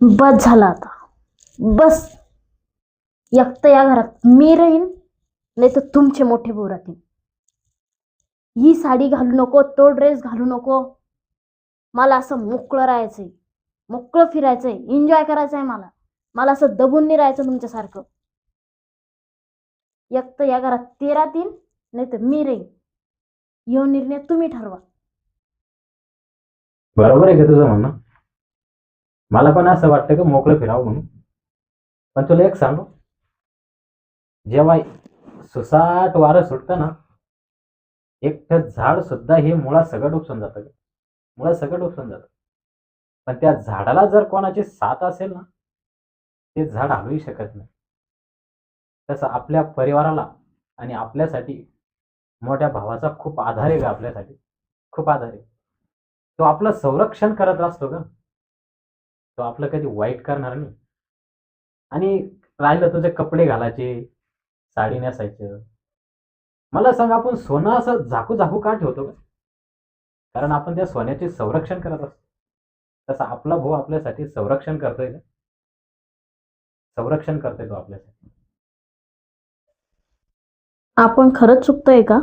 बस झाला आता. बस. एक तर या घरात मी राहीन, नाही तर तुमचे मोठे भाऊ राहतील. ही साडी घालू नको, तो ड्रेस घालू नको. मला असं मोकळं राहायचंय, मोकळं फिरायचंय, एन्जॉय करायचंय. मला असं दबून नाही राहायचं तुमच्यासारखं. एक तर या घरात ते राहतील, नाही तर मी राहीन. यो निर्णय तुम्ही ठरवा. बरोबर आहे का तुझं म्हणणं? मला पण असं वाटतं की मोकळं फिरावं म्हणून. पण तुला एक सांगू, जेव्हा सुसाट वारं सुटतं ना, एकटं झाड सुद्धा हे मुळासकट उपसून जातं. मुळासकट उपसून जातं. पण त्या झाडाला जर कोणाची साथ असेल ना, ते झाड हलूही शकत नाही. तसं आपल्या परिवाराला आणि आपल्यासाठी मोठ्या भावाचा खूप आधार आहे का आपल्यासाठी. खूप आधार आहे. तो आपलं संरक्षण करत असतो का. तो आपलं कधी वाईट करणार नाही. आणि राहिलं तुझे कपडे घालायचे, साडी नेसायचं, मला सांग आपण सोनं असं झाकू झाकू का ठेवतो का. कारण आपण त्या सोन्याचे संरक्षण करत असतो. तसं आपला भाऊ आपल्यासाठी संरक्षण करतोय का. संरक्षण करतोय तो आपल्यासाठी. आपण खरंच चुकतोय का?